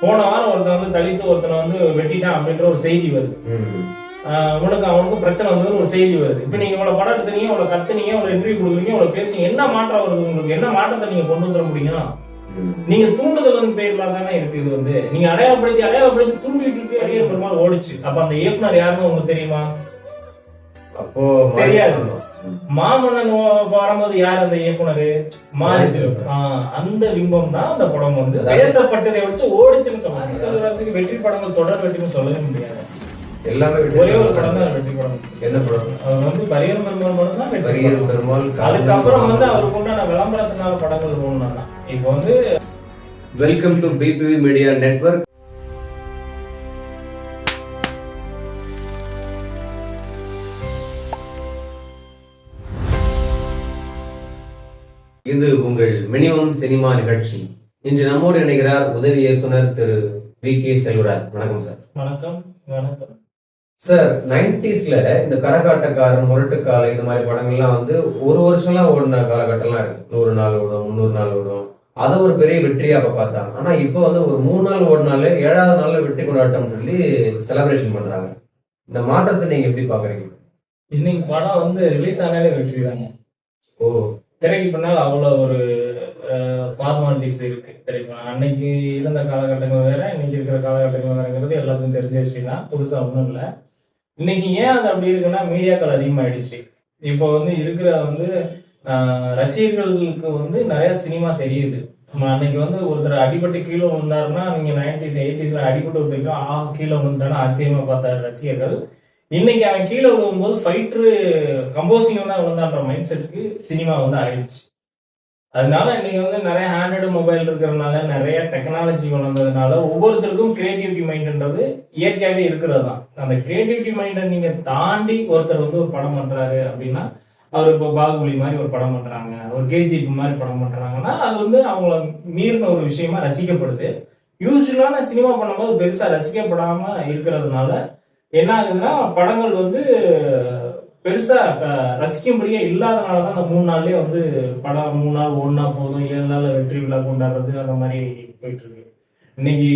போன வாரம் ஒருத்தன் வந்து தலித்து ஒருத்தனை வந்து வெட்டிட்டான் அப்படின்ற ஒரு செய்தி வருது. அவனுக்கு பிரச்சனை வந்ததுன்னு ஒரு செய்தி வருது. இப்ப நீங்க இவ்வளவு படம் எடுத்தீங்க, இவ்வளவு கத்துனீங்க, இவ்வளவு இன்டர்வியூ கொடுக்குறீங்க, இவ்வளவு பேசுங்க, என்ன மாற்றம் வருது உங்களுக்கு? என்ன மாற்றத்தை நீங்க கொண்டு வந்துட முடியும்? நீங்க தூண்டுதல் வந்து பேர்ல தானே இருக்கு. இது வந்து நீங்க அடையாளப்படுத்தி தூண்டிட்டு இருக்கு. அரியர் பெருமாள் ஓடிச்சு. அப்ப அந்த இயக்குனர் யாருன்னு உங்களுக்கு தெரியுமா? அப்போ தெரியாது. மாமன்னன் வரும்போது யார் அந்த இயக்குனர்? மாரி செல்வராஜ். அந்த பிம்பம் தான் அந்த படம் வந்து பேசப்பட்டதை வச்சு ஓடிச்சுன்னு சொல்லுவாங்க. செல்வராஜுக்கு வெற்றி படங்கள் தொடர் வெற்றின்னு சொல்லவே முடியாது. எல்லாமே ஒரே ஒரு படம் தான் வெற்றி படம். என்ன படம்? அவர் வந்து பரியர் பெருமாள் படம் தான் வெற்றி பெருமாள். அதுக்கப்புறம் வந்து அவருக்கு உண்டான விளம்பரத்தினால படங்கள் ஒண்ணுனா இப்போ வந்து welcome to BBV media network. இது உங்கள் மினிமம் சினிமா நிகழ்ச்சி. இன்று நம்மோடு இணைகிறார் உதவி இயக்குனர் திரு வி.கே. செல்வராஜ். வணக்கம் சார். வணக்கம். வணக்கம் சார். 90ஸ்ல இந்த கரகாட்டக்காரன், முரட்டுக்காலை இந்த மாதிரி படங்கள்லாம் வந்து ஒரு வருஷம்லாம் ஓடின காலகட்டம்லாம் இருக்கு. 100 நாள் ஓடும், 300 நாள் ஓடும். அதை ஒரு பெரிய வெற்றியா அப்ப பார்த்தாங்க. ஆனா இப்போ வந்து ஒரு 3 நாள் ஓடினாலே 7வது நாள்ல வெற்றி கொண்டாட்டம் சொல்லி செலிப்ரேஷன் பண்றாங்க. இந்த மாற்றத்தை நீங்க எப்படி பாக்குறீங்க? இன்னைக்கு படம் வந்து ரிலீஸ் ஆனாலே வெற்றி தாங்க. ஓ, திரைக்கு பின்னால் அவ்வளவு ஒரு ஃபார்மாலிட்டிஸ் இருக்கு தெரியுமா? அன்னைக்கு இருந்த காலகட்டங்கள் வேற, இன்னைக்கு இருக்கிற காலகட்டங்கள் வேறங்கிறது எல்லாத்துக்கும் தெரிஞ்ச விஷயம் தான். புதுசா ஒன்றும் இல்லை. இன்னைக்கு ஏன் அது அப்படி இருக்குன்னா, மீடியாக்கள் அதிகமாயிடுச்சு. இப்போ வந்து இருக்கிற வந்து ரசிகர்களுக்கு வந்து நிறைய சினிமா தெரியுது. அன்னைக்கு வந்து ஒருத்தர் அடிபட்டு கீழே விழுந்தாருன்னா, நீங்க 90s 80ஸ்ல அடிபட்டு ஒருத்தருக்கு கீழே விழுந்தானா அசியமா பார்த்த ரசிகர்கள், இன்னைக்கு அவன் கீழே விழும்போது ஃபைட்டரு கம்போசிங் தான் விழுந்தான்ற மைண்ட் செட்டுக்கு சினிமா வந்து ஆயிடுச்சு. அதனால இன்னைக்கு வந்து நிறைய ஹேண்ட்ஹெல்டு மொபைல் இருக்கிறதுனால, நிறைய டெக்னாலஜி வளர்ந்ததுனால ஒவ்வொருத்தருக்கும் கிரியேட்டிவிட்டி மைண்ட்ன்றது இயற்கையாகவே இருக்கிறது தான். அந்த கிரியேட்டிவிட்டி மைண்டை நீங்க தாண்டி ஒருத்தர் வந்து ஒரு படம் பண்றாரு அப்படின்னா, அவர் இப்போ பாகுபலி மாதிரி ஒரு படம் பண்றாங்க, ஒரு கேஜிபி மாதிரி படம் பண்றாங்கன்னா, அது வந்து அவங்கள மீறின ஒரு விஷயமா ரசிக்கப்படுது. யூஸ்வலான சினிமா பண்ணும்போது பெருசா ரசிக்கப்படாம இருக்கிறதுனால என்ன ஆகுதுன்னா, படங்கள் வந்து பெருசா ரசிக்கும்படியே இல்லாதனாலதான் அந்த 3 நாள்லயே வந்து படம் 3 நாள் ஓடினா போதும், 7 நாள் வெற்றி விழா கொண்டாடுறது அந்த மாதிரி போயிட்டு இருக்கு. இன்னைக்கு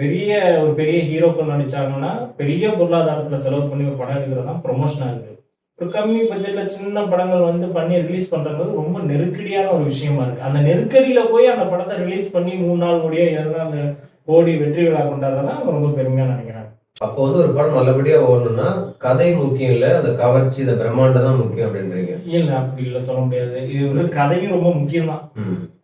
பெரிய ஹீரோக்கள் நடிச்சாங்கன்னா பெரிய பொருளாதாரத்துல செலவு பண்ணி ஒரு படம் எடுக்கிறது தான் ப்ரொமோஷனா இருக்கு. ஒரு கம்மி பட்ஜெட்ல சின்ன படங்கள் வந்து பண்ணி ரிலீஸ் பண்றது ரொம்ப நெருக்கடியான ஒரு விஷயமா இருக்கு. அந்த நெருக்கடியில போய் அந்த படத்தை ரிலீஸ் பண்ணி 3 நாள் ஓடிய 7 நாள் ஓடி வெற்றி விழா கொண்டாடுறதுதான் ரொம்ப பெருமையா நினைக்கிறேன். அப்போ வந்து ஒரு படம் நல்லபடியா ஓடணும்னா கதை முக்கியம் இல்ல, அந்த கவர்ச்சி, இந்த பிரம்மாண்டம் தான் முக்கியம் அப்படின்றீங்க? இல்ல, அப்படி இல்ல, சொல்ல முடியாது. இது வந்து கதையும் ரொம்ப முக்கியம் தான்.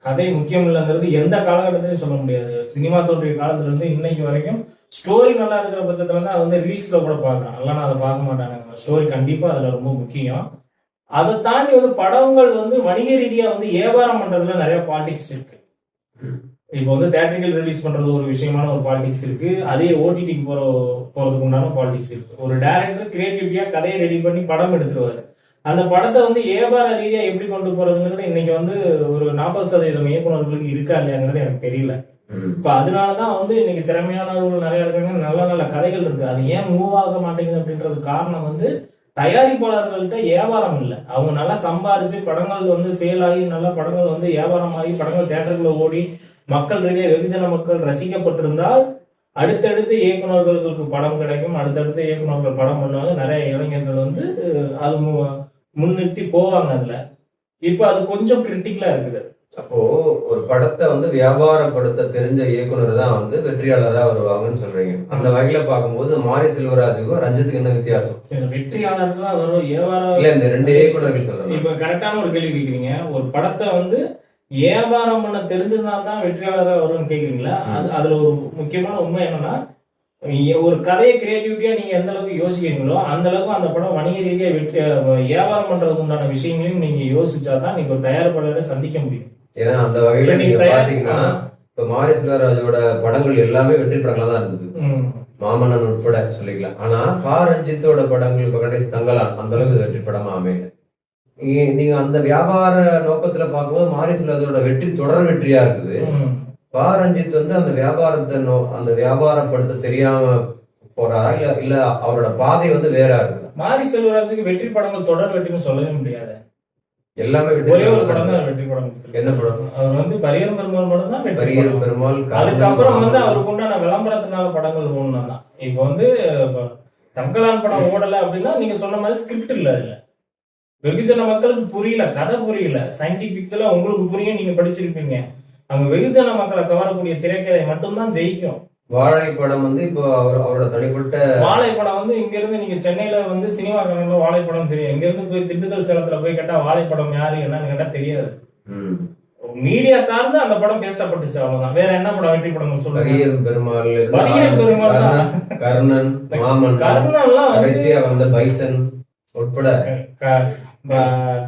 கதை முக்கியம் இல்லைங்கிறது எந்த காலகட்டத்திலையும் சொல்ல முடியாது. சினிமா தோன்றிய காலத்துல இருந்து இன்னைக்கு வரைக்கும் ஸ்டோரி நல்லா இருக்கிற பட்சத்துல இருந்து அது வந்து ரீல்ஸ்ல கூட பார்க்கலாம். நல்லா அதை பார்க்க மாட்டாங்க. ஸ்டோரி கண்டிப்பா அதுல ரொம்ப முக்கியம். அதை தாண்டி வந்து படங்கள் வந்து வணிக ரீதியா வந்து வியாபாரம் பண்றதுல நிறைய பாலிடிக்ஸ் இருக்கு. இப்போ வந்து தியேட்டரிக்கல் ரிலீஸ் பண்றது ஒரு விஷயமான ஒரு பாலிடிக்ஸ் இருக்கு. அதே ஓடிடிக்கு போறதுக்கு உண்டான பாலிடிக்ஸ் இருக்கு. ஒரு டைரக்டர் கிரியேட்டிவிட்டியா கதையை ரெடி பண்ணி படம் எடுத்துருவாரு. அந்த படத்தை வந்து வியாபார ரீதியா எப்படி கொண்டு போறதுங்கிறது இன்னைக்கு வந்து ஒரு 40% இயக்குநர்களுக்கு இருக்கா இல்லையாங்கிறது எனக்கு தெரியல. இப்ப அதனாலதான் வந்து இன்னைக்கு திறமையானவர்கள் நிறைய இருக்காங்க, நல்ல நல்ல கதைகள் இருக்கு. அது ஏன் மூவ் ஆக மாட்டேங்குது அப்படின்றது காரணம் வந்து தயாரிப்பாளர்கள்ட்ட வியாபாரம் இல்லை. அவங்க நல்லா சம்பாரிச்சு படங்கள் வந்து சேல் ஆகி, நல்ல படங்கள் வந்து வியாபாரம் ஆகி, படங்கள் தியேட்டருக்குள்ள ஓடி மக்கள் ரீதியா வெகுஜன மக்கள் ரசிக்கப்பட்டிருந்தால் அடுத்தடுத்து இயக்குநர்களுக்கு படம் கிடைக்கும். அடுத்தடுத்து இயக்குநர்கள் படம் பண்ணுவாங்க. நிறைய இளைஞர்கள் வந்து அது முன்னிறுத்தி போவாங்க. அதுல இப்ப அது கொஞ்சம் கிரிட்டிக்கலா இருக்குது. அப்போ ஒரு படத்தை வந்து வியாபாரப்படுத்த தெரிஞ்ச இயக்குனர் தான் வந்து வெற்றியாளரா வருவாங்கன்னு சொல்றீங்க. அந்த வகையில பார்க்கும்போது மாரி செல்வராஜுக்கும் ரஞ்சித்துக்கு என்ன வித்தியாசம்? வெற்றியாளர்களா வரும் வியாபாரம் இல்ல, இந்த 2 இயக்குநர்கள் சொல்றேன். இப்ப கரெக்டான ஒரு கேள்வி கேட்குறீங்க. ஒரு படத்தை வந்து வியாபாரம் பண்ண தெரிஞ்சதுனால்தான் வெற்றியாளராக வரும்னு கேட்குறீங்களா? அதுல ஒரு முக்கியமான உண்மை என்னன்னா, ஒரு கதையை கிரியேட்டிவிட்டியா நீங்க எந்த அளவுக்கு யோசிக்கிறீங்களோ அந்த அளவுக்கு அந்த படம் வணிக ரீதியா வியாபாரம் பண்றதுக்கு உண்டான விஷயங்களையும் நீங்க யோசிச்சாதான் நீங்க ஒரு தயாரிப்பாளரை சந்திக்க முடியும். ஏன்னா அந்த வகையில நீங்க பாத்தீங்கன்னா, இப்ப மாரி செல்வராஜோட படங்கள் எல்லாமே வெற்றி படங்களா தான் இருந்தது. மாமன்னன் உட்பட சொல்லிக்கலாம். ஆனா ரஞ்சித்தோட படங்கள் இப்ப கடைசி தங்கலான் அந்த அளவுக்கு வெற்றி படமா அமையல. நீங்க அந்த வியாபார நோக்கத்துல பார்க்கும்போது மாரி செல்வராஜோட வெற்றி தொடர் வெற்றியா இருக்குது. ரஞ்சித் வந்து அந்த அந்த வியாபாரப்படுத்த தெரியாம போறாரா, இல்ல அவரோட பாதை வந்து வேற இருக்கு? மாரி செல்வராஜுக்கு வெற்றி படங்கள் தொடர் வெற்றின்னு சொல்லவே முடியாது. எல்லாமே ஒரே ஒரு படம் தான் வெற்றி படம். என்ன படம்? அவர் வந்து பரியரும் பெருமாள் படம் தான் வெற்றி பரியரும் படம். பெருமாள். அதுக்கப்புறம் வந்து அவருக்கு உண்டான விளம்பரத்தினால படங்கள் ஓடணும். இப்போ வந்து தங்கலான் படம் ஓடல அப்படின்னா நீங்க சொன்ன மாதிரி ஸ்கிரிப்ட் இல்ல அதுல. வெகுஜன மக்களுக்கு புரியல, கதை புரியல. சயின்டிபிக்ஸ் எல்லாம் உங்களுக்கு புரியும், நீங்க படிச்சிருப்பீங்க. அவங்க வெகுஜன மக்களை கவரக்கூடிய திரைக்கதை மட்டும்தான் ஜெயிக்கும். வாழை படம் வந்து இப்போ அவரோட தனிப்பட்ட வாழை படம் வந்து இங்க இருந்து நீங்க சென்னையில வந்து சினிமா கணக்குல வாழைப்படம் தெரியும். இங்க இருந்து போய் திண்டுக்கல் சேலத்துல போய் கேட்டா வாழைப்படம் யாரு என்னன்னு கேட்டா தெரியாது. மீடியா சார்ந்து அந்த படம் பேசப்பட்டுச்சு, அவ்வளவுதான். வேற என்ன படம் வெற்றி படம் சொல்லுங்க? பரியரும் பெருமாள், பரியரும் பெருமாள் தான். கர்ணன், மாமன், கர்ணன்லாம் கடைசியா வந்த பைசன் உட்பட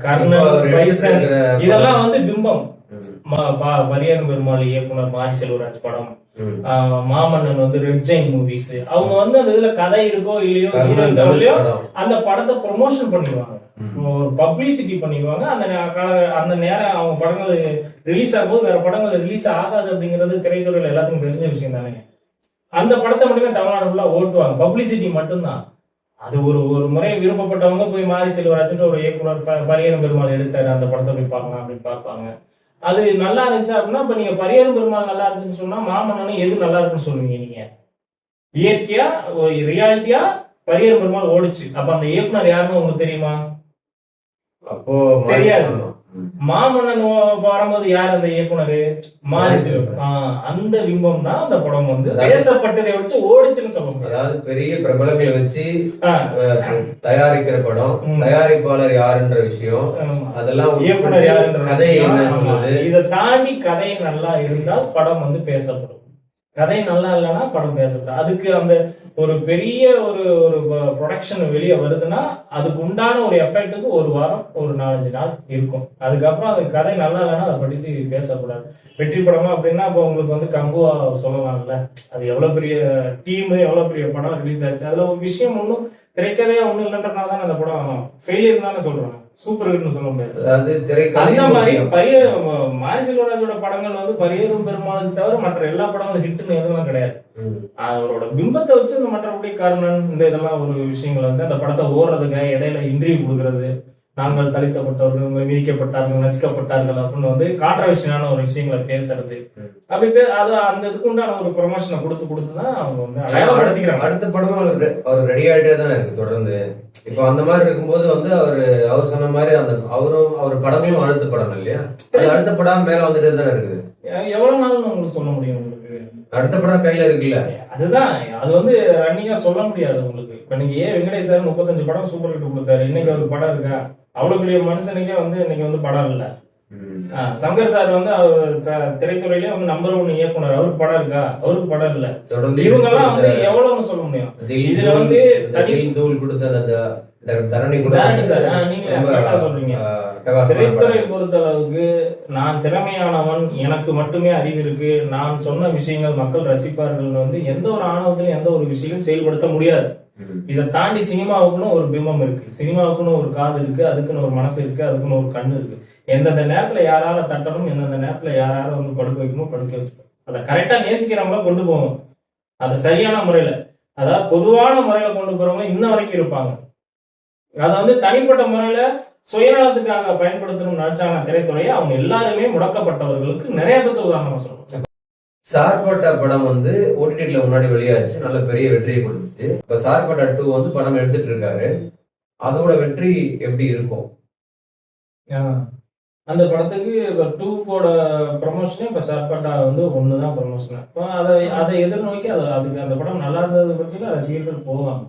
கர்ணன், பைசன் இதெல்லாம் வந்து பிம்பம். பரியரும் பெருமாள் இயக்குனர் மாரி செல்வராஜ் படம், மாமன்னன் வந்து ரெட் ஜெயின் மூவிஸ். அவங்க வந்து அந்த இதுல கதை இருக்கோ இல்லையோ அந்த படத்தை ப்ரொமோஷன் பண்ணிடுவாங்க, ஒரு பப்ளிசிட்டி பண்ணிடுவாங்க. அந்த நேரம் அவங்க படங்கள் ரிலீஸ் ஆகும்போது வேற படங்கள் ரிலீஸ் ஆகாது அப்படிங்கிறது திரைத்துறையில எல்லாத்துக்கும் தெரிஞ்ச விஷயம் தானே. அந்த படத்தை மட்டுமே தமிழ்நாடு ஃபுல்லா ஓட்டுவாங்க, பப்ளிசிட்டி மட்டும்தான். அது ஒரு ஒரு முறை விருப்பப்பட்டவங்க போய் மாரி செல்வராஜ் ஒரு இயக்குனர் பரியரும் பெருமாள் எடுத்தாரு, அந்த படத்தை போய் பார்க்கலாம் அப்படின்னு பார்ப்பாங்க. அது நல்லா இருந்துச்சு அப்படின்னா, இப்ப நீங்க பரியரும் பெருமாள் நல்லா இருந்துச்சுன்னு சொன்னா மாமன்னனும் எது நல்லா இருக்குன்னு சொல்லுவீங்க நீங்க? இயற்கையா ரியாலிட்டியா பரியரும் பெருமாள் ஓடிச்சு. அப்ப அந்த இயக்குனர் யாருன்னு உங்களுக்கு தெரியுமா? அப்போ தெரியாது. மாமன்னன் வரும்போது யார் அந்த இயக்குனர்? மாரி செல்வராஜ். அந்த பிம்பம் தான் அந்த படம் வந்து பேசப்பட்டதை வச்சு ஓடிச்சுன்னு சொல்ல முடியாது. அதாவது பெரிய பிரபலங்களை வச்சு தயாரிக்கிற படம், தயாரிப்பாளர் யாருன்ற விஷயம், அதெல்லாம் இயக்குனர் யாருன்ற கதை என்ன சொல்லுது. இதை தாண்டி கதை நல்லா இருந்தால் படம் வந்து பேசப்படும். கதை நல்லா இல்லைன்னா படம் பேசப்படும். அதுக்கு அந்த ஒரு பெரிய ஒரு ஒரு ப்ரொடக்ஷன் வெளியே வருதுன்னா அதுக்கு உண்டான ஒரு எஃபெக்ட்டுக்கு ஒரு வாரம் ஒரு 4-5 நாள் இருக்கும். அதுக்கப்புறம் அது கதை நல்லா இல்லைன்னா அதை பற்றி பேசக்கூடாது. வெற்றி படமா அப்படின்னா இப்போ உங்களுக்கு வந்து கங்குவா சொல்லலாம்ல, அது எவ்வளவு பெரிய டீமு, எவ்வளவு பெரிய படம் ரிலீஸ் ஆச்சு. அதுல ஒரு விஷயம் ஒன்றும் திரைக்கதையா ஒன்றும் இல்லைன்றதுனால தான் அந்த படம் ஃபெயிலியர் தானே சொல்றாங்க, சூப்பர் ஹிட்னு சொல்ல முடியாது. அந்த மாதிரி மாரி செல்வராஜோட படங்கள் வந்து பரியரும் பெருமாளுக்கு தவிர மற்ற எல்லா படங்களும் ஹிட்னு எதுவும் கிடையாது. அவரோட பிம்பத்தை வச்சு இந்த மற்றபடி கர்ணன் இந்த இதெல்லாம் ஒரு விஷயங்கள் வந்து அந்த படத்தை ஓடுறதுக்கு இடையில இன்டர்வியூ கொடுக்கறது, நாங்கள் தலித்தப்பட்டவர்கள், மிதிக்கப்பட்டார்கள், நசுக்கப்பட்டார்கள் அப்படின்னு வந்து கான்ட்ரவர்ஷியலான ஒரு விஷயங்களை பேசுறது, அப்படி அது அந்த இதுக்கு உண்டான ஒரு ப்ரொமோஷனை கொடுத்துதான் அவங்க வந்து அடையாளப்படுத்திக்கிறாங்க. அடுத்த படமும் அவர் ரெடி ஆகிட்டே தான் இருக்கு தொடர்ந்து. இப்போ அந்த மாதிரி இருக்கும்போது வந்து அவர் சொன்ன மாதிரி அந்த அவர் படங்களும் அடுத்த படம் இல்லையா, அடுத்த படம் மேல வந்துட்டு தான் இருக்குது. எவ்வளவு நாள் உங்களுக்கு சொல்ல முடியும்? உங்களுக்கு அடுத்த படம் கையில இருக்குல்ல, அதுதான். அது வந்து ரன்னிங்கா சொல்ல முடியாது உங்களுக்கு. இப்ப நீங்க வெங்கடேஷ் சார் 35 படம் சூப்பர் ஹிட் கொடுத்தாரு, இன்னைக்கு ஒரு படம் இருக்கா? அவ்வளவு பெரிய மனுஷனுக்கே வந்து இன்னைக்கு வந்து படம் இல்ல. சங்கர் சார் வந்து திரைத்துறையிலே வந்து நம்பர் 1 இயக்குனர், அவருக்கு படம் இருக்கா? அவருக்கு படம் இல்ல. இவங்க எல்லாம் வந்து எவ்வளவுன்னு சொல்ல முடியும்? இதுல வந்து தூள் கொடுத்த தரணி கூட சொல்றீங்க. திரைத்துறை பொறுத்த அளவுக்கு நான் திறமையானவன், எனக்கு மட்டுமே அறிவு இருக்கு, நான் சொன்ன விஷயங்கள் மக்கள் ரசிப்பார்கள் வந்து எந்த ஒரு ஆணவத்திலும் எந்த ஒரு விஷயமும் செயல்படுத்த முடியாது. இதை தாண்டி சினிமாவுக்குன்னு ஒரு பிம்பம் இருக்கு, சினிமாவுக்குன்னு ஒரு காது இருக்கு, அதுக்குன்னு ஒரு மனசு இருக்கு, அதுக்குன்னு ஒரு கண்ணு இருக்கு. எந்தெந்த நேரத்துல யாரால தட்டணும், எந்தெந்த நேரத்துல யாரால வந்து படுக்க வைக்கணும், படுக்க வச்சுக்கணும். அதை கரெக்டா நேசிக்கிறவங்கள கொண்டு போவோம், அதை சரியான முறையில, அதாவது பொதுவான முறையில கொண்டு போறவங்க இன்ன வரைக்கும் இருப்பாங்க. அதை வந்து தனிப்பட்ட முறையில சுயநலத்துக்காக பயன்படுத்தணும்னு நினைச்சாங்க திரைத்துறையை, அவங்க எல்லாருமே முடக்கப்பட்டவர்களுக்கு நிறைய பேர் உதாரணமா சொல்றோம். சார்பட்டா படம் வந்து ஓடிடில முன்னாடி வெளியாச்சு, நல்ல பெரிய வெற்றியை கொடுத்துச்சு. இப்ப சார்பட்டா 2 வந்து படம் எடுத்துட்டு இருக்காரு, அதோட வெற்றி எப்படி இருக்கும்? அந்த படத்துக்கு இப்ப 2 ப்ரமோஷனே இப்ப சார்பட்டா வந்து 1 தான் ப்ரமோஷன். இப்போ அதை எதிர்நோக்கி அதுக்கு அந்த படம் நல்லா இருந்தது பற்றியில ரசிகர்கள் போவாங்க.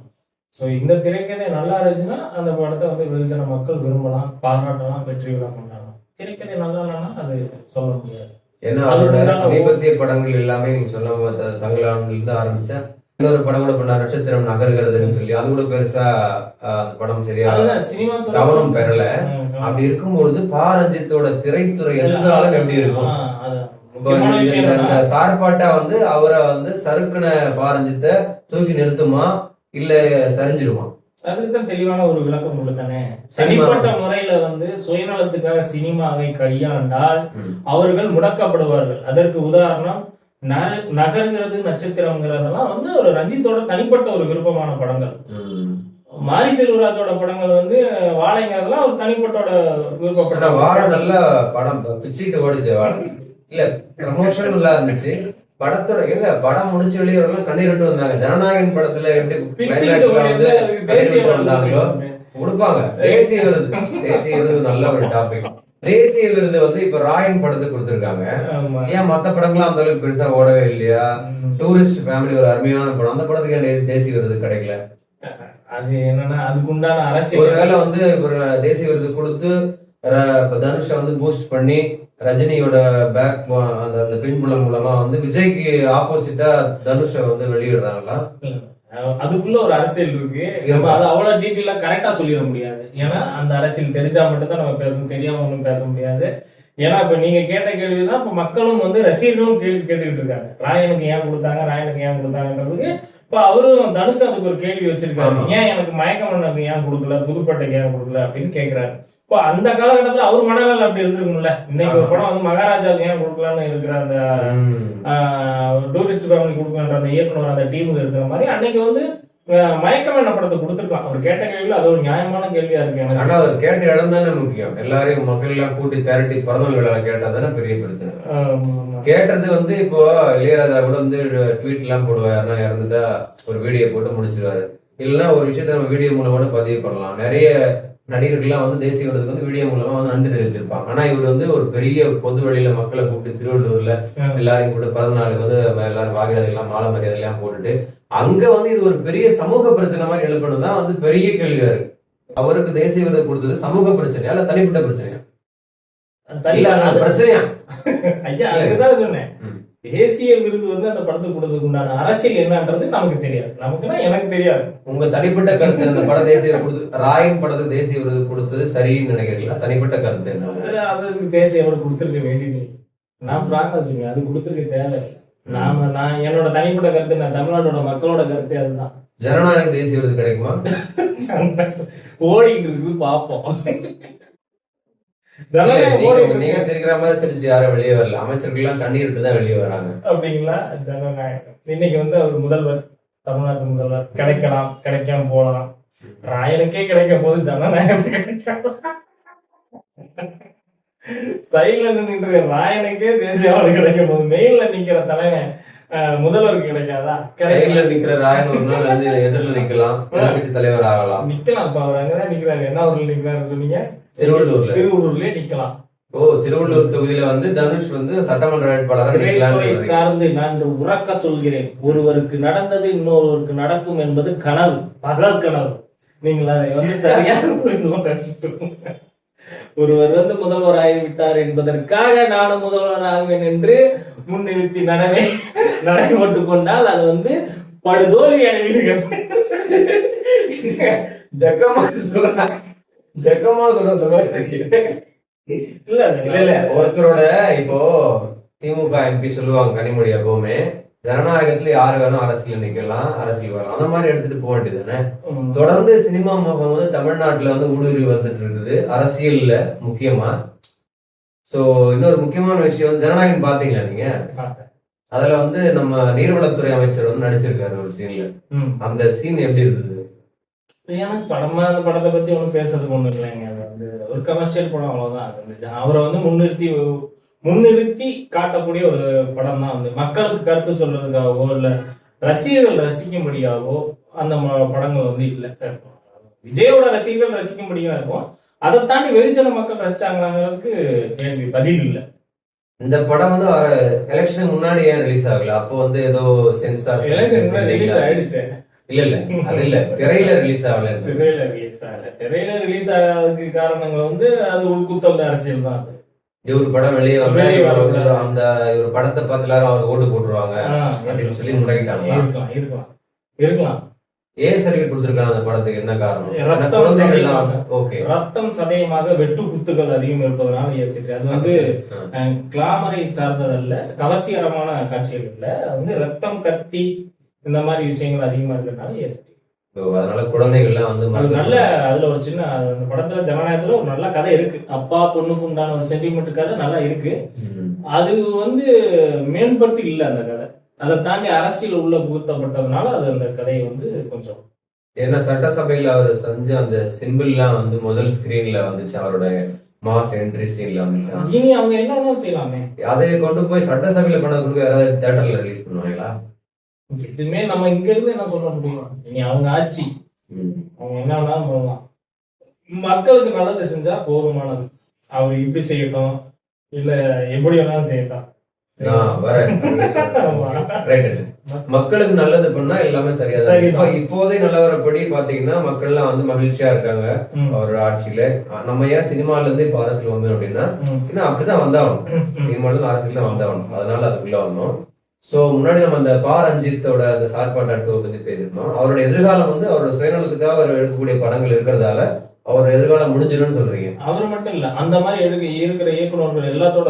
ஸோ இந்த திரைக்கதை நல்லா இருந்துச்சுன்னா அந்த படத்தை வந்து வெகுஜன மக்கள் விரும்பலாம், பாராட்டலாம், வெற்றி விழா கொண்டாடலாம். திரைக்கதை நல்லா இல்லைன்னா அது சொல்ல முடியாது. ஏன்னா அவரோட சமீபத்திய படங்கள் எல்லாமே நீங்க சொன்ன தங்கலான்ல இருந்து ஆரம்பிச்சா இன்னொரு படம் கூட பண்ண நட்சத்திரம் நகர்கிறதுன்னு சொல்லி, அது கூட பெருசா படம் சரியா சினிமா கவனம் பெறல. அப்படி இருக்கும்பொழுது பாரஞ்சித்தோட திரைத்துறை எதிர்காலம் எப்படி இருக்கும்? சார்பாட்டா வந்து அவரை வந்து சறுக்குன பாரஞ்சித்தை தூக்கி நிறுத்துமா இல்ல சரிஞ்சிருமா? அதுக்குதான் தெளிவான ஒரு விளக்கம் உள்ளதானே. தனிப்பட்ட முறையில வந்து சுயநலத்துக்காக சினிமாவை கையாண்டால் அவர்கள் முடக்கப்படுவார்கள். அதற்கு உதாரணம் நகர்கிறது, நட்சத்திரம்ங்கிறதெல்லாம் வந்து ஒரு ரஞ்சித்தோட தனிப்பட்ட ஒரு விருப்பமான படங்கள். மாரி செல்வராஜோட படங்கள் வந்து வாழைங்கிறதுலாம் ஒரு தனிப்பட்டோட விருப்பப்பட்ட வாழை நல்ல படம், பிச்சுட்டு ஓடிச்சு வாழை. இல்ல ப்ரமோஷன் நல்லா இருந்துச்சு படத்தோட. எங்க படம் முடிச்சு வெளியே வரலாம் கண்ணீர் விட்டு வந்தாங்க. ஜனநாயகன் படத்துல எப்படி வந்தாங்களோ கொடுப்பாங்க. தேசிய விருது, தேசிய விருது நல்ல ஒரு டாபிக். தேசிய விருது வந்து இப்ப ராயன் படத்துக்கு கொடுத்திருக்காங்க. ஏன் மத்த படங்களும் அந்த அளவுக்கு பெருசா ஓடவே இல்லையா? டூரிஸ்ட் ஃபேமிலி ஒரு அருமையான படம், அந்த படத்துக்கு என்ன தேசிய விருது கிடைக்கல? அது என்னன்னா அதுக்கு உண்டான அரசியல். ஒருவேளை வந்து ஒரு தேசிய விருது கொடுத்து தனுஷை வந்து பூஸ்ட் பண்ணி ரஜினியோட பேக் அந்த பின்புலம் மூலமா வந்து விஜய்க்கு ஆப்போசிட்டா தனுஷை வந்து வெளியிடுறாங்களா? அதுக்குள்ள ஒரு அரசியல் இருக்கு. நம்ம அதை அவ்வளவு டீட்டெயிலா கரெக்டா சொல்லிட முடியாது. ஏன்னா அந்த அரசியல் தெரிஞ்சா மட்டும்தான் நம்ம பேசணும், தெரியாம ஒன்றும் பேச முடியாது. ஏன்னா இப்ப நீங்க கேட்ட கேள்விதான் இப்ப மக்களும் வந்து ரசிகர்களும் கேள்வி கேட்டுக்கிட்டு இருக்காங்க. ராயனுக்கு ஏன் கொடுத்தாங்க, ராயனுக்கு ஏன் கொடுத்தாங்கன்றதுக்கு இப்ப அவரும் தனுஷ் அதுக்கு ஒரு கேள்வி வச்சிருக்காரு. ஏன் எனக்கு மயக்கமன்னனுக்கு ஏன் கொடுக்கல, புதுப்பேட்டைக்கு ஏன் கொடுக்கல அப்படின்னு கேட்கிறாரு. இப்போ அந்த காலகட்டத்துல அவர் மனநிலை அப்படி இருந்திருக்கும்ல. இன்னைக்கு ஒரு படம் வந்து மகாராஜாவுக்கு ஏன் கொடுக்கலான்னு இருக்கிற அந்த டூரிஸ்ட் ஃபேமிலி கொடுக்கலான்ற அந்த இயக்குனர் அந்த டீமுக்கு இருக்கிற மாதிரி அன்னைக்கு வந்து மயக்கம் என்ன படத்தை கொடுத்துருக்கலாம். அவர் கேட்ட கேள்வியில அது ஒரு நியாயமான கேள்வியா இருக்கு. ஆனா அவர் கேட்ட இடம் தானே முக்கியம். எல்லாரையும் மக்கள் எல்லாம் கூட்டி திரட்டி பிறந்தவங்க விழா கேட்டா தானே பெரிய பிரச்சனை. கேட்டது வந்து இப்போ இளையராஜா கூட வந்து ட்வீட் எல்லாம் போடுவாருன்னா இறந்துட்டா ஒரு வீடியோ போட்டு முடிச்சிருவாரு. இல்லைன்னா ஒரு விஷயத்த நம்ம வீடியோ மூலமா பதிவு பண்ணலாம். நிறைய நடிகர்கள்லாம் வந்து தேசிய விருதுக்கு வந்து வீடியோ மூலமா வந்து நன்றி தெரிவிச்சிருப்பாங்க. ஆனா இவர் வந்து ஒரு பெரிய பொது வழியில மக்களை கூப்பிட்டு திருவள்ளூர்ல எல்லாரையும் கூப்பிட்டு 14 வந்து எல்லாரும் வாகிரதை எல்லாம் மாலை மரியாதை எல்லாம் போட்டுட்டு அங்க வந்து இது ஒரு பெரிய சமூக பிரச்சனை மாதிரி எழுப்பணும்தான் வந்து பெரிய கேள்வியா இருக்கு. அவருக்கு தேசிய விருது கொடுத்தது சமூக பிரச்சனையா இல்ல தனிப்பட்ட பிரச்சனையா? பிரச்சனையா? ஐயா அதுதான் சொன்னேன். தேசிய விருது வந்து அந்த படத்துக்கு கொடுத்ததுக்கு உண்டான அரசியல் என்னன்றது நமக்கு தெரியாது. நமக்குன்னா எனக்கு தெரியாது. உங்க தனிப்பட்ட கருத்து அந்த படம் தேசிய கொடுத்து ராயன் படத்துக்கு தேசிய விருது கொடுத்தது சரின்னு நினைக்கிறீங்களா? தனிப்பட்ட கருத்து என்ன? அதுக்கு தேசிய விருது கொடுத்துருக்க வேண்டியது நான் பிராங்கா சொல்லுவேன். அது கொடுத்துருக்க தேவை. நான் என்னோட தனிப்பட்ட கருத்து, நான் தமிழ்நாட்டோட மக்களோட கருத்து அதுதான். ஜனநாயக தேசிய விருது கிடைக்குமா? ஓடிட்டு இருக்குது பாப்போம். நீங்க சிரிக்கிற மாதிரி சிரிச்சு யாரும் வெளியே வரல. அமைச்சர்கள் எல்லாம் கண்ணீர் தான் வெளியே வராங்க. அப்படிங்களா? ஜனநாயகம் இன்னைக்கு வந்து அவர் முதல்வர், தமிழ்நாட்டு முதல்வர் கிடைக்கலாம், கிடைக்காம போலாம். ராயனுக்கே கிடைக்கும் போது ஜனநாயகத்துக்கு கிடைக்காம சைட்ல நின்று ராயனுக்கே தேசிய அவார்டு கிடைக்கும் போது மெயின்ல நிக்கிற தலைவன் முதல்வருக்கு கிடைக்காதா? சைட்ல நிக்கிற ராயன் ஒரு நாள் வந்து எதிரில் நிக்கலாம், தலைவர் ஆகலாம். நிக்கலாம். இப்ப அவர் அங்கதான் நிக்கிறாரு. என்ன ஊர்ல நிக்கிறாரு சொன்னீங்க? திருவள்ளூர்லயே நிக்கலாம். திருவள்ளூர் தொகுதியில வந்து தனுஷ் வந்து சட்டமன்ற வேட்பாளராக சார்ந்து நான் உறக்க சொல்கிறேன். ஒருவருக்கு நடந்தது இன்னொருவருக்கு நடக்கும் என்பது கனவு, பகல் கனவு. நீங்கள் அதை வந்து சரியாக புரிந்து கொள்ள. ஒருவர் வந்து முதல்வர் ஆகிவிட்டார் என்பதற்காக நானும் முதல்வர் ஆகுவேன் என்று முன்னிறுத்தி நடைபெற்று கொண்டால் அது வந்து படுதோல்வி அடைவீர்கள். ஜக்கமா சொல்றது இல்ல இல்ல. ஒருத்தரோட இப்போ திமுக எம்பி சொல்லுவாங்க கனிமொழி எப்பவுமே ஜனநாயகத்துல யாரு வேணும் அரசியல் நிக்கலாம், அரசியல் வரலாம், அந்த மாதிரி எடுத்துட்டு போக வேண்டியது தானே. தொடர்ந்து சினிமா முகம் வந்து தமிழ்நாட்டுல வந்து ஊடுருவி வந்துட்டு இருக்குது அரசியல்ல முக்கியமா. சோ இன்னொரு முக்கியமான விஷயம் வந்து ஜனநாயகம் பாத்தீங்களா நீங்க? அதுல வந்து நம்ம நீர்வளத்துறை அமைச்சர் வந்து நடிச்சிருக்காரு ஒரு சீன்ல. அந்த சீன் எப்படி இருந்தது? எனக்கு படமா அந்த படத்தை பத்தி ஒன்றும் பேசுறதுக்கு ஒன்றும் இல்லைங்க. அது வந்து ஒரு கமர்ஷியல் படம், அவ்வளவுதான். அவரை வந்து முன்னிறுத்தி காட்டக்கூடிய ஒரு படம் தான். வந்து மக்களுக்கு கருத்து சொல்றதுக்காகவோ இல்ல ரசிகர்கள் ரசிக்கும்படியாகவோ அந்த படங்கள் வந்து இல்லை. விஜயோட ரசிகர்கள் ரசிக்கும்படியா இருக்கும். அதை தாண்டி வெகுஜன மக்கள் ரசிச்சாங்கிறதுக்கு கேள்வி பதில் இல்லை. இந்த படம் வந்து எலெக்ஷனுக்கு முன்னாடி ஏன் ரிலீஸ் ஆகல? அப்போ வந்து ஏதோ சென்சார் ரிலீஸ் ஆயிடுச்சு. இல்ல அது இல்ல, திரையில ரிலீஸ் ஆகல. திரையில ரிலீஸ் ஆகாததுக்கு காரணங்கள் வந்து அது உள்குத்தல் அரசியல் தான். ஒரு படம் வெளியே வந்து அந்த ஒரு படத்தை பார்த்து எல்லாரும் அவர் ஓட்டு போட்டுருவாங்க அப்படின்னு சொல்லி முடக்கிட்டாங்க. இருக்கலாம். ஏன் சர்டிபிகேட் கொடுத்திருக்காங்க அந்த படத்துக்கு? என்ன காரணம்? ரத்தம் சதயமாக வெட்டு குத்துகள் அதிகம் இருப்பதனால ஏசிட்டு. அது வந்து கிளாமரை சார்ந்ததல்ல, கவர்ச்சிகரமான காட்சிகள் இல்ல. அது வந்து ரத்தம், கத்தி இந்த மாதிரி விஷயங்கள் அதிகமா இருக்கிறதுனால ஏசிட்டு. அதனால குழந்தைகள்லாம் வந்து நல்ல அதுல ஒரு சின்ன அந்த படத்துல ஜனநாயகத்துல ஒரு நல்ல கதை இருக்கு. அப்பா பொண்ணுக்கு உண்டான ஒரு சென்டிமெண்ட் கதை நல்லா இருக்கு. அது வந்து மேம்பட்டு இல்லை அந்த கதை. அதை தாண்டி அரசியல் உள்ள புகுத்தப்பட்டதுனால அது அந்த கதையை வந்து கொஞ்சம் ஏன்னா சட்டசபையில அவர் செஞ்ச அந்த சிம்பிள்லாம் வந்து முதல் ஸ்கிரீன்ல வந்துச்சு, அவரோட மாஸ் என்ட்ரி சீன்ல வந்துச்சு. இனி அவங்க என்ன வேணாலும் செய்யலாமே. அதை கொண்டு போய் சட்டசபையில பண்ண கொண்டு போய் யாராவது தியேட்டர்ல ரிலீஸ் பண்ணுவாங்களா? இதுமே நம்ம இங்க இருந்து என்ன சொல்ல முடியும்? இனி அவங்க ஆட்சி, அவங்க என்ன வேணாலும் பண்ணலாம். மக்களுக்கு நல்லது செஞ்சா போதுமானது. அவர் இப்படி செய்யட்டும் இல்ல எப்படி வேணாலும் செய்யட்டும். மக்களுக்கு நல்லது பண்ணா எல்லாமே சரியா தான். இப்போதே நிலவரப்படி பாத்தீங்கன்னா மக்கள் எல்லாம் வந்து மகிழ்ச்சியா இருக்காங்க அவரோட ஆட்சியில. நம்ம ஏன் சினிமால இருந்து இப்ப அரசியல் வந்தோம் அப்படின்னா, ஏன்னா அப்படிதான் வந்தாகணும், சினிமால இருந்து அரசியல் தான் வந்தாகணும், அதனால அதுக்குள்ள வந்தோம். சோ முன்னாடி நம்ம அந்த பா ரஞ்சித்தோட அந்த சார்பாட்டா டூ பத்தி பேசிருந்தோம். அவரோட எதிர்காலம் வந்து அவரோட சுயநலத்துக்காக அவர் எடுக்கக்கூடிய படங்கள் இருக்கிறதால அவர் எதிர்காலம் முடிஞ்சிடும் சொல்றீங்க. அவர் மட்டும் இல்ல, அந்த மாதிரி இருக்கிற இயக்குநர்கள் எல்லாத்தோட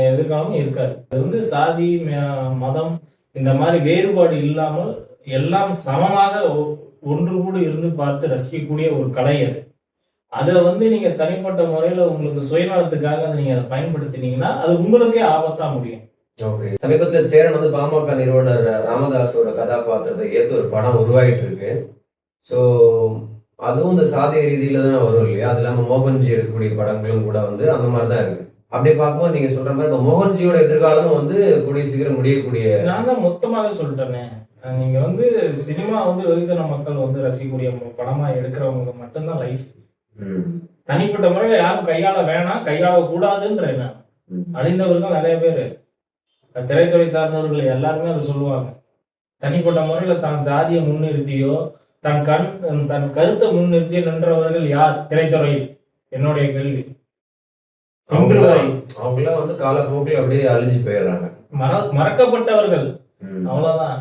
எதிர்காலமும் இருக்காரு. அது வந்து சாதி மதம் இந்த மாதிரி வேறுபாடு இல்லாமல் எல்லாம் சமமாக ஒன்று கூட இருந்து பார்த்து ரசிக்கக்கூடிய ஒரு கலை அது. அதை வந்து நீங்க தனிப்பட்ட முறையில உங்களுக்கு சுயநலத்துக்காக நீங்க அதை பயன்படுத்தினீங்கன்னா அது உங்களுக்கே ஆபத்தா முடியும். சமீபத்துல சேரன் வந்து பாமக நிறுவனர் ராமதாஸோட கதாபாத்திரத்தை ஏற்று ஒரு படம் உருவாகிட்டு இருக்கு. ஸோ அதுவும் இந்த சாதிய ரீதியில தான் வரும் இல்லையா? அது இல்லாம மோகன்ஜி எடுக்கக்கூடிய படங்களும் கூட வந்து அந்த மாதிரிதான் இருக்கு. அப்படி பார்க்கும்போது நீங்க சொல்ற மாதிரி இப்போ மோகன்ஜியோட எதிர்காலமும் வந்து கூடிய சீக்கிரம் முடியக்கூடிய. நான் தான் மொத்தமாவே சொல்லிட்டேனே, நீங்க வந்து சினிமா வந்து வெகுஜன மக்கள் வந்து ரசிக்கக்கூடிய படமா எடுக்கிறவங்க மட்டும்தான் லைஃப். தனிப்பட்ட முறையில யாரும் கையாள வேணாம், கையாள கூடாதுன்ற என்ன. அழிந்தவர்கள் நிறைய பேரு, திரைத்துறை சார்ந்தவர்கள் எல்லாருமே அதை சொல்லுவாங்க. தனிப்பட்ட முறையில தான் ஜாதியை முன்னிறுத்தியோ தன் கருத்தை முன்னிறுத்தியோ நின்றவர்கள் யார் திரைத்துறையில்? என்னுடைய கேள்வி. அவங்களாம் வந்து காலப்போக்கில் அப்படியே அழிஞ்சு போயிடுறாங்க, மறக்கப்பட்டவர்கள். அவ்வளவுதான்.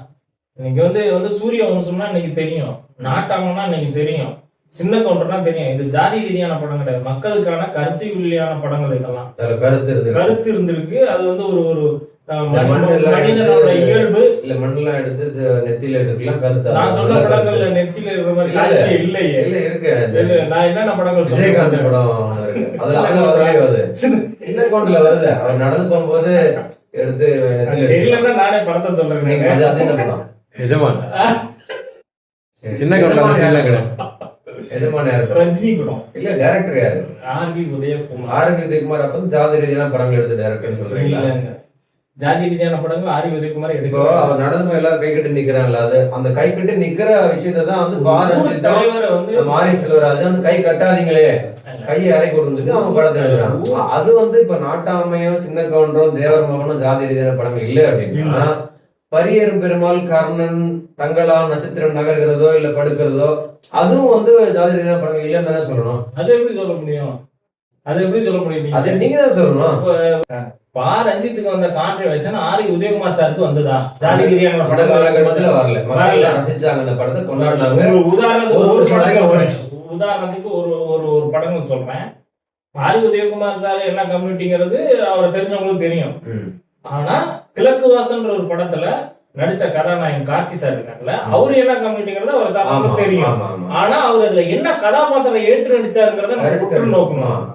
இன்னைக்கு வந்து சூரிய வம்சம்னா இன்னைக்கு தெரியும், நாட்டாமன்னா இன்னைக்கு தெரியும், சின்ன கவுண்டர்னா தெரியும். இது ஜாதி ரீதியான படம் கிடையாது, மக்களுக்கான கருத்து ரீதியான படங்கள். இதெல்லாம் கருத்து இருந்திருக்கு. அது வந்து ஒரு மனிதனோட இயல்பு இல்ல. மண்ணெல்லாம் எடுத்து நெத்தியில எடுக்கலாம் கருத்து. நான் சொன்ன படங்கள்ல நெத்தியில இருக்கிற மாதிரி காட்சி இல்லையே. இல்ல இருக்கு. நான் என்னென்ன படங்கள் விஜயகாந்த் படம் சின்ன கவுண்டர்ல வருது, அவர் நடந்து போகும்போது எடுத்து தெரியலன்னா நானே படத்தை சொல்றேன். அது என்ன படம்? எஜமான். சின்ன கவுண்டர் எஜமான ரஜினி படம் இல்ல, டைரக்டர் யாரு? ஆர்வி உதயகுமார். அப்ப ஜாதி ரீதியான படங்கள் எடுத்து டைரக்டர் சொல்றீங்களா? ஜாதி ரீதியான படங்கள் ஆர்வி உதயகுமார் எடுக்கோ. அவர் நடந்து எல்லாரும் கை கட்டி நிக்கிறாங்களா? அது அந்த கை கட்டி நிக்கிற விஷயத்தான் வந்து தலைவர் வந்து மாரி செல்வராஜ் வந்து கை கட்டாதீங்களே, கையை இறக்கி கொடுத்துட்டு அவங்க படத்தை எழுதுறாங்க. அது வந்து இப்ப நாட்டாமையும் சின்ன கவுண்டரும் தேவர் மகனும் ஜாதி ரீதியான படங்கள் இல்லை அப்படின்னா, பரியரும் பெருமாள், கர்ணன், தங்களான், நட்சத்திரம் நகர்கிறதோ இல்ல படுக்கிறதோ அதுவும் வந்து ஜாதி ரீதியான படங்கள் இல்லைன்னு தானே சொல்லணும். அது எப்படி சொல்ல முடியும்? அது நீங்க தான் சொல்லணும். பா ரஞ்சித்துக்கு வந்த கான்ட்ரிபியூஷன் ஆர்வி உதயகுமார் சாருக்கு வந்ததா? ஜாதி ரீதியான பட காலகட்டத்துல வரல. ரசிச்சாங்க அந்த படத்தை, கொண்டாடினாங்க. உதாரணத்துக்கு ஒரு படங்கள் சொல்றேன். ஆர்வி உதயகுமார் சார் என்ன கம்யூனிட்டிங்கிறது அவரை தெரிஞ்சவங்களுக்கு தெரியும். ஆனா கிழக்கு வாசன்ற ஒரு படத்துல நடிச்ச கதாநாயகன் கார்த்தி சார் இருக்காங்கல்ல, அவரு என்ன கம்யூனிட்டிங்கிறது அவர் சாருக்கு தெரியும். ஆனா அவர் அதுல என்ன கதாபாத்திரம் ஏற்று நடிச்சாருங்கிறத நம்ம உற்று நோக்கணும்.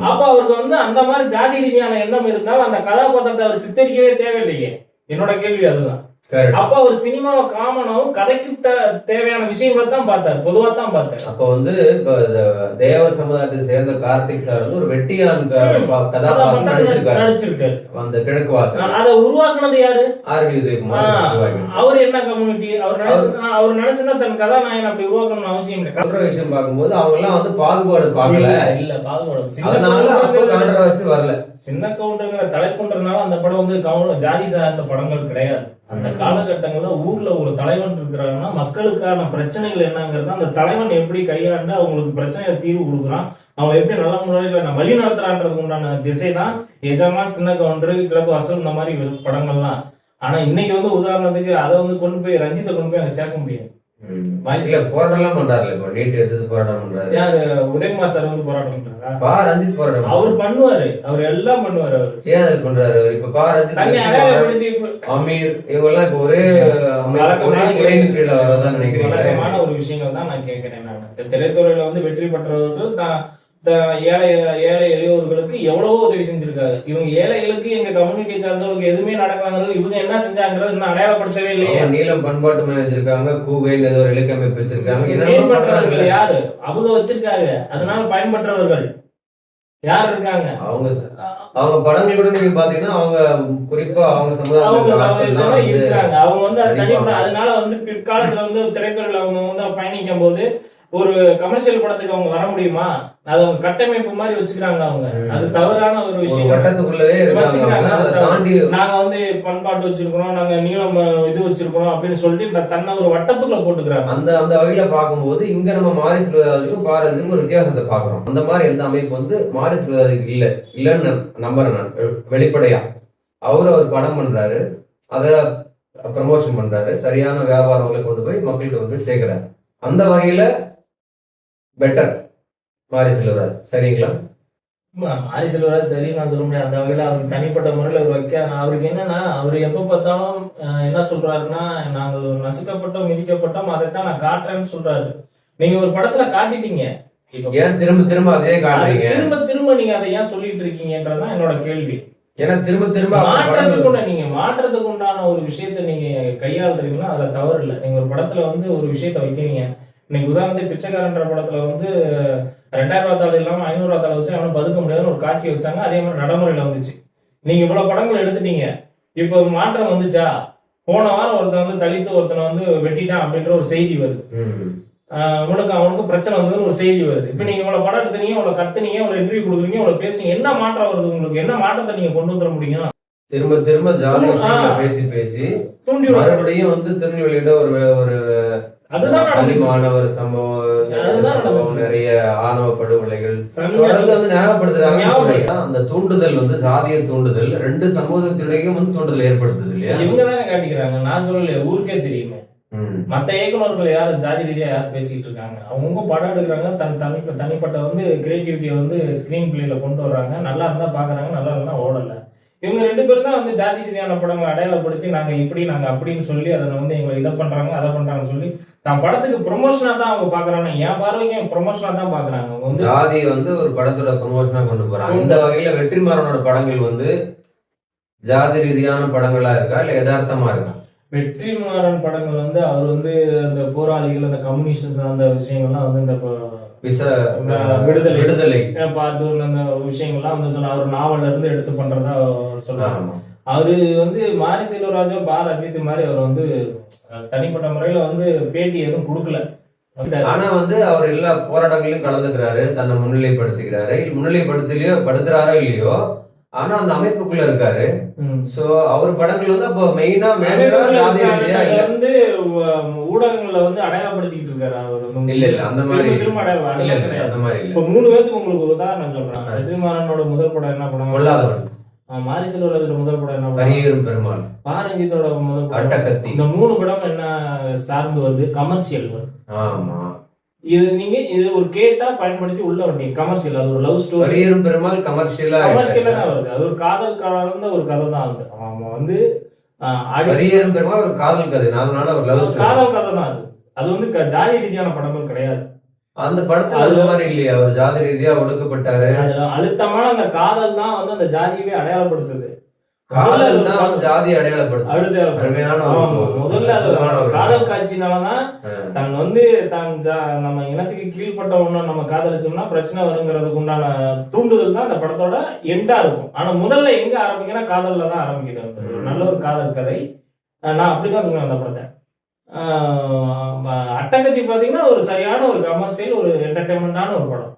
அப்ப அவருக்கு வந்து அந்த மாதிரி ஜாதி ரீதியான எண்ணம் இருந்தால் அந்த கதாபாத்திரத்தை அவர் சித்தரிக்கவே தேவையில்லையே. என்னோட கேள்வி அதுதான். அப்ப அவர் சினிமாவை காமனாவும் கதைக்கு தேவையான விஷயங்களை தான் பார்த்தாரு, பொதுவா தான் பார்த்தாரு. அப்ப வந்து தேவர் சமுதாயத்தை சேர்ந்த கார்த்திக் சார் வந்து ஒரு வெட்டியான் கதாபாத்திரம் நடிச்சிருக்காரு அந்த கிழக்கு வாசல். அதை உருவாக்குனது யாரு? ஆர்வி உதயகுமார். அவர் என்ன கம்யூனிட்டி? அவர் நினைச்சுன்னா தன் கதாநாயகன் அப்படி உருவாக்கணும்னு அவசியம் இல்லை. கல்ற விஷயம் பார்க்கும்போது அவங்க எல்லாம் வந்து பாகுபாடு பார்க்கல. இல்ல பாகுபாடு வரல. சின்ன கவுண்டர்ங்கிற தலைப்புன்றதுனால அந்த படம் வந்து ஜாதி சார்ந்த படங்கள் கிடையாது. அந்த காலகட்டங்கள்ல ஊர்ல ஒரு தலைவன் இருக்கிறாங்கன்னா மக்களுக்கான பிரச்சனைகள் என்னங்கிறது அந்த தலைவன் எப்படி கையாண்டு அவங்களுக்கு பிரச்சனைகளை தீர்வு கொடுக்குறான், அவன் எப்படி நல்ல முறையில வழி நடத்துறான்றதுக்கு உண்டான திசை தான் எஜமான், சின்ன கவுண்டர், கிழக்கு வாசல் இந்த மாதிரி படங்கள்லாம். ஆனா இன்னைக்கு வந்து உதாரணத்துக்கு அதை வந்து கொண்டு போய் ரஞ்சித்தை கொண்டு போய் அங்க சேர்க்க முடியாது. போராட்டம் பண்றாரு. இப்ப நீட் எடுத்து போராட்டம் பண்றாரு. யாரு? உதயகுமார் சார் வந்து போராட்டம் பண்றாரா? ரஞ்சித் போராட்டம் அவர் பண்ணுவாரு, அவர் எல்லாம் பண்ணுவாரு. அவர் ஏன் அது பண்றாரு? இப்ப ரஞ்சித், அமீர் இவங்க எல்லாம் இப்ப ஒரே கீழே வரதான் நினைக்கிறேன். வழக்கமான ஒரு விஷயங்கள் தான் நான் கேட்கிறேன். நான் திரைத்துறையில வந்து வெற்றி பெற்றவர்கள் ஏழை ஏழை எளியவர்களுக்கு எவ்வளவோ உதவி செஞ்சிருக்காங்க. இவங்க ஏழைகளுக்கு எங்க கம்யூனிட்டி சார்ந்தவங்களுக்கு எதுவுமே நடக்கலாங்கிறது இவங்க என்ன செஞ்சாங்கிறது இன்னும் அடையாளப்படுத்தவே இல்லையே. நீளம் பண்பாட்டு மையம் வச்சிருக்காங்க, கூகைன்னு ஏதோ ஒரு இலக்கமைப்பு வச்சிருக்காங்க. பயன்படுறவர்கள் யாரு? அவங்க வச்சிருக்காங்க. அதனால பயன்படுறவர்கள் யார் இருக்காங்க? அவங்க படங்கள் கூட நீங்க பாத்தீங்கன்னா அவங்க குறிப்பா அவங்க சமுதாயம் இருக்காங்க. அவங்க வந்து அதனால வந்து பிற்காலத்துல வந்து திரைத்துறையில அவங்க வந்து பயணிக்கும் போது ஒரு கமர்ஷியல் படத்துக்கு அவங்க வர முடியுமா? அது அவங்க கட்டமைப்பு மாதிரி வச்சுக்கிறாங்க. அவங்க அது தவறான ஒரு விஷயம். வட்டத்துக்குள்ளவே நாங்க வந்து பண்பாட்டு வச்சிருக்கிறோம், நாங்க நீளம் இது வச்சிருக்கிறோம் அப்படின்னு சொல்லிட்டு தன்னை ஒரு வட்டத்துக்குள்ள போட்டுக்கிறாங்க. அந்த அந்த வகையில பார்க்கும்போது இங்க நம்ம மாரி செல்வராஜுக்கும் பாரதிக்கும் ஒரு வித்தியாசத்தை பாக்குறோம். அந்த மாதிரி எந்த அமைப்பு வந்து மாரி செல்வராஜுக்கு இல்லைன்னு நம்புறேன் நான் வெளிப்படையா. அவர் படம் பண்றாரு, அதை ப்ரமோஷன் பண்றாரு, சரியான வியாபாரங்களை கொண்டு போய் மக்கள்கிட்ட கொண்டு போய் சேர்க்கிறாரு. அந்த வகையில பெட்டர் மாரி செல்வராஜ். சரிங்களா? மாரி செல்வராஜ் சரி நான் சொல்ல முடியாது. அந்த வகையில அவருக்கு தனிப்பட்ட முறையில் அவர் வைக்க அவருக்கு என்னன்னா, அவர் எப்ப பார்த்தாலும் என்ன சொல்றாருன்னா, நாங்கள் நசுக்கப்பட்டோம் மிதிக்கப்பட்டோம் அதைத்தான் நான் காட்டுறேன்னு சொல்றாரு. நீங்க ஒரு படத்துல காட்டிட்டீங்க, ஏன் திரும்ப திரும்ப அதே காட்டுறீங்க? திரும்ப திரும்ப நீங்க அதை ஏன் சொல்லிட்டு இருக்கீங்கன்றதான் என்னோட கேள்வி. ஏன்னா திரும்ப திரும்ப மாற்றத்துக்கு உண்டான ஒரு விஷயத்த நீங்க கையாளுறீங்கன்னா அதுல தவறு இல்லை. நீங்க ஒரு படத்துல வந்து ஒரு விஷயத்த வைக்கிறீங்க. இன்னைக்கு உதாரணத்துக்கு பிச்சைக்காரன்ற படத்துல வந்து 2000 ரூபாய் தாள் இல்லாம 500 ரூபாய் தாள் வச்சு அவனும் பதுக்க முடியாதுன்னு ஒரு காட்சியை வச்சாங்க. அதே மாதிரி நடைமுறையில வந்துச்சு. நீங்க இவ்வளவு படங்கள் எடுத்துட்டீங்க, இப்ப ஒரு மாற்றம் வந்துச்சா? போன வாரம் ஒருத்தன் வந்து தலித்து ஒருத்தனை வந்து வெட்டிட்டான் அப்படின்ற ஒரு செய்தி வருது. அவனுக்கு பிரச்சனை வந்ததுன்னு ஒரு செய்தி வருது. இப்ப நீங்க இவ்வளவு படம் எடுத்தீங்க, இவ்வளவு கத்துனீங்க, இவ்வளவு இன்டர்வியூ கொடுக்குறீங்க, இவ்வளவு பேசுங்க, என்ன மாற்றம் வருது? உங்களுக்கு என்ன மாற்றத்தை நீங்க கொண்டு வந்துட முடியும்? திரும்ப திரும்ப ஜாலியா பேசி தூண்டி மறுபடியும் வந்து திருநெல்வேலியிட ஒரு மாணவர் சம்பவம், நிறைய ஆணவ படுகொலைகள் தொடர்ந்து வந்து ஞாபகப்படுத்துறாங்க. அந்த தூண்டுதல் வந்து சாதிய தூண்டுதல், ரெண்டு சமூகத்திடையும் வந்து தூண்டுதல் ஏற்படுத்துது இல்லையா? இவங்க தானே காட்டிக்கிறாங்க. நான் சொல்லலையே, ஊருக்கே தெரியுமே. மத்த இயக்குநர்கள் யாரும் ஜாதி ரீதியா யாரும் பேசிட்டு இருக்காங்க? அவங்க படம் எடுக்கிறாங்க, தனிப்பட்ட வந்து கிரியேட்டிவிட்டியை வந்து ஸ்கிரீன் பிளேல கொண்டு வர்றாங்க. நல்லா இருந்தா பாக்குறாங்க, நல்லா இருந்தா ஓடல. இவங்க 2 பேரும் தான் வந்து ஜாதி ரீதியான படங்களை அடையாளப்படுத்தி நாங்க இப்படி நாங்க அப்படின்னு சொல்லி அதை வந்து எங்களை இதை பண்றாங்க அதை பண்றாங்கன்னு சொல்லி தான் படத்துக்கு ப்ரொமோஷனா தான் அவங்க பாக்குறாங்க. என் பார்வைக்கு ப்ரொமோஷனா தான் பாக்குறாங்க. ஜாதி வந்து ஒரு படத்தோட ப்ரொமோஷனா கொண்டு போறாங்க. இந்த வகையில வெற்றிமாறனோட படங்கள் வந்து ஜாதி ரீதியான படங்களா இருக்கா இல்ல யதார்த்தமா இருக்கா? வெற்றிமாறன் படங்கள் வந்து அவர் வந்து அந்த போராளிகள், அந்த கம்யூனிஸ்ட் அந்த விஷயங்கள்லாம் வந்து இந்த விடுதலை பார்த்து அந்த விஷயங்கள்லாம் வந்து சொன்ன அவர் நாவல்ல இருந்து எடுத்து பண்றதா சொல்றாங்க. அவரு வந்து மாரி செல்வராஜோ அஜித் மாதிரி அவர் வந்து தனிப்பட்ட முறையில வந்து பேட்டி எதுவும் கொடுக்கல. ஆனா வந்து அவர் எல்லா போராட்டங்களையும் கலந்துக்கிறாரு, தன்னை முன்னிலைப்படுத்துகிறாரு. முன்னிலைப்படுத்தலையோ படுத்துறாரோ இல்லையோ, ஆனா அந்த அமைப்புக்குள்ள இருக்காரு. சோ அவர் படங்கள் வந்து அப்போ மெயினா வந்து ஊடகங்கள்ல வந்து அடையாளப்படுத்திட்டு இருக்காரு. அவர் இல்ல அந்த மாதிரி திரும்ப அடையாளம் அந்த மாதிரி இப்ப 3 பேருக்கு உங்களுக்கு ஒரு உதாரணம் சொல்றேன். வெற்றிமாறனோட முதல் படம் என்ன படம்? கொல்லாதவன். மாரி செல்வராஜோட முதல் படம் என்ன படம்? பரியேறும் பெருமாள். பாரஞ்சித்தோட முதல் படம் அட்டகத்தி. இந்த 3 படம் என்ன சார்ந்து வருது? கமர்ஷியல். ஆமா, இது ஒரு கேட்டா பயன்படுத்தி உள்ள வந்தீங்க கமர்ஷியல். அது ஒரு லவ் ஸ்டோரி. பரியேறும் பெருமாள் கமர்ஷியலா தான் வருது. அது ஒரு காதல் கலந்த ஒரு கதை தான். அது அவன் வந்து பரியேறும் பெருமாள் ஒரு காதல் கதை, நார்மலான ஒரு லவ் ஸ்டோரி, காதல் கதை தான். அது வந்து ஜாதி ரீதியான படங்கள் கிடையாது. அந்த படத்துல அது மாதிரி இல்லையா? அவர் ஜாதி ரீதியா ஒடுக்கப்பட்டாரு. அழுத்தமான அந்த காதல் தான் வந்து அந்த ஜாதியவே அடையாளப்படுத்துது. காதல் தான் ஜாதி அடையாளப்படுத்துது. முதல்ல காதல் காட்சினாலதான் தன் வந்து நம்ம இனத்துக்கு கீழ்பட்ட ஒண்ணு நம்ம காதலிச்சோம்னா பிரச்சனை வருங்கிறதுக்கு உண்டான தூண்டுதல் தான் அந்த படத்தோட எண்டா இருக்கும். ஆனா முதல்ல எங்க ஆரம்பிக்கிறா? காதல்ல தான் ஆரம்பிக்குது. நல்ல ஒரு காதல் கதை. நான் அப்படிதான் சொல்லுவேன் அந்த படத்தை. அட்டகத்தி பாத்தீங்கன்னா ஒரு சரியான ஒரு கமர்ஷியல், ஒரு என்டர்டைன்மெண்டான ஒரு படம்.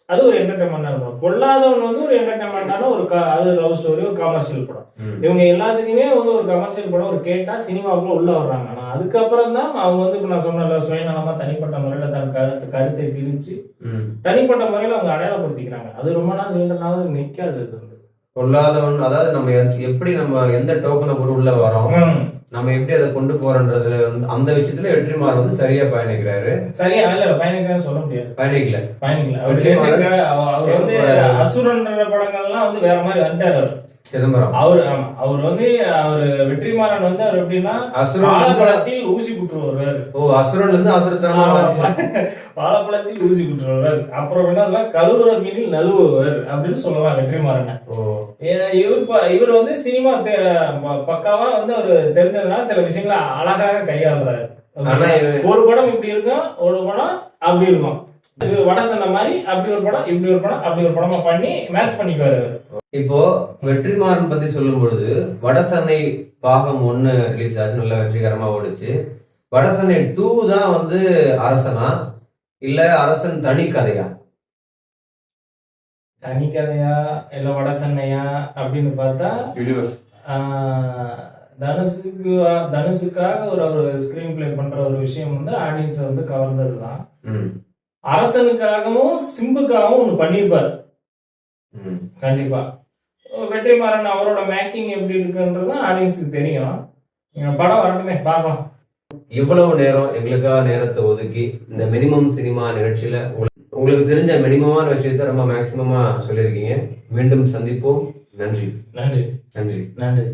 அது ஒரு என்டர்டைன்மெண்டான படம். பொல்லாதவன் வந்து ஒரு என்டர்டைன்மெண்டான ஒரு அது லவ் ஸ்டோரி, ஒரு கமர்ஷியல் படம். இவங்க எல்லாத்துக்குமே வந்து ஒரு கமர்ஷியல் படம் ஒரு கேட்டா சினிமாவுக்குள்ள உள்ள வர்றாங்க. ஆனா அதுக்கப்புறம் தான் அவங்க வந்து நான் சொன்ன சுயநலமா தனிப்பட்ட முறையில தன் கருத்தை பிரிச்சு தனிப்பட்ட முறையில அவங்க அடையாளப்படுத்திக்கிறாங்க. அது ரொம்ப நாள் நீண்ட நாள் நிக்காது. பொல்லாதவன் அதாவது நம்ம எப்படி நம்ம எந்த டோக்கனை கூட உள்ள வரோம், நம்ம எப்படி அதை கொண்டு போறோன்றதுல அந்த விஷயத்துல வெற்றிமாறன் வந்து சரியா பயணிக்கிறாரு. சரியா இல்ல பயணிக்கிறான்னு சொல்ல முடியாது. பயணிக்கல அவர் வந்து அசுரன்ற படங்கள்லாம் வந்து வேற மாதிரி வந்துட்டாரு. சிதம்பரம் அவர் வந்து வெற்றிமாறன் வந்து அவர் எப்படின்னா அசுரன் வாழைப்பழத்தில் ஊசி குட்டுருவார். அசுரன்ல இருந்து அசுரத்தனமா வாழைப்பழத்தில் ஊசி குட்டுருவார். அப்புறம் என்ன அதெல்லாம் கழுவுற மீனில் நழுவுவர் அப்படின்னு சொல்லலாம் வெற்றிமாறனை. இவர் வந்து சினிமா பக்காவா வந்து அவர் தெரிஞ்சதுனால சில விஷயங்களை அழகாக கையாளுறாரு. ஒரு படம் இப்படி இருக்கும், ஒரு படம் அப்படி இருக்கும். இது வட சொன்ன மாதிரி அப்படி ஒரு படம் இப்படி ஒரு படம் அப்படி ஒரு படமா பண்ணி மேட்ச் பண்ணிக்குவாரு. இப்போ வெற்றிமாறன் பத்தி சொல்லும் பொழுது வடசென்னை பாகம் 1 ரிலீஸ் ஆச்சு, நல்லா வெற்றிகரமா ஓடுச்சு. வடசென்னை 2 தான் வந்து அரசனா இல்ல அரசன் தனி கதையா? தனி கதையா இல்ல வடசென்னையா அப்படின்னு பார்த்தா தனுஷுக்காக ஒரு ஸ்கிரீன் பிளே பண்ற ஒரு விஷயம் வந்து ஆடியன்ஸ் வந்து கவர்ந்ததுதான். அரசனுக்காகவும் சிம்புக்காகவும் ஒண்ணு பண்ணிருப்பாரு கண்டிப்பா. வெற்றிமாறன் அவரோட மேக்கிங் எப்படி இருக்குன்றது ஆடியன்ஸுக்கு தெரியும். படம் வரட்டுமே பார்க்கலாம். இவ்வளவு நேரம் எங்களுக்காக நேரத்தை ஒதுக்கி இந்த மினிமம் சினிமா நிகழ்ச்சியில உங்களுக்கு தெரிஞ்ச மினிமமான விஷயத்த ரொம்ப மேக்சிமமா சொல்லியிருக்கீங்க. மீண்டும் சந்திப்போம். நன்றி. நன்றி. நன்றி. நன்றி.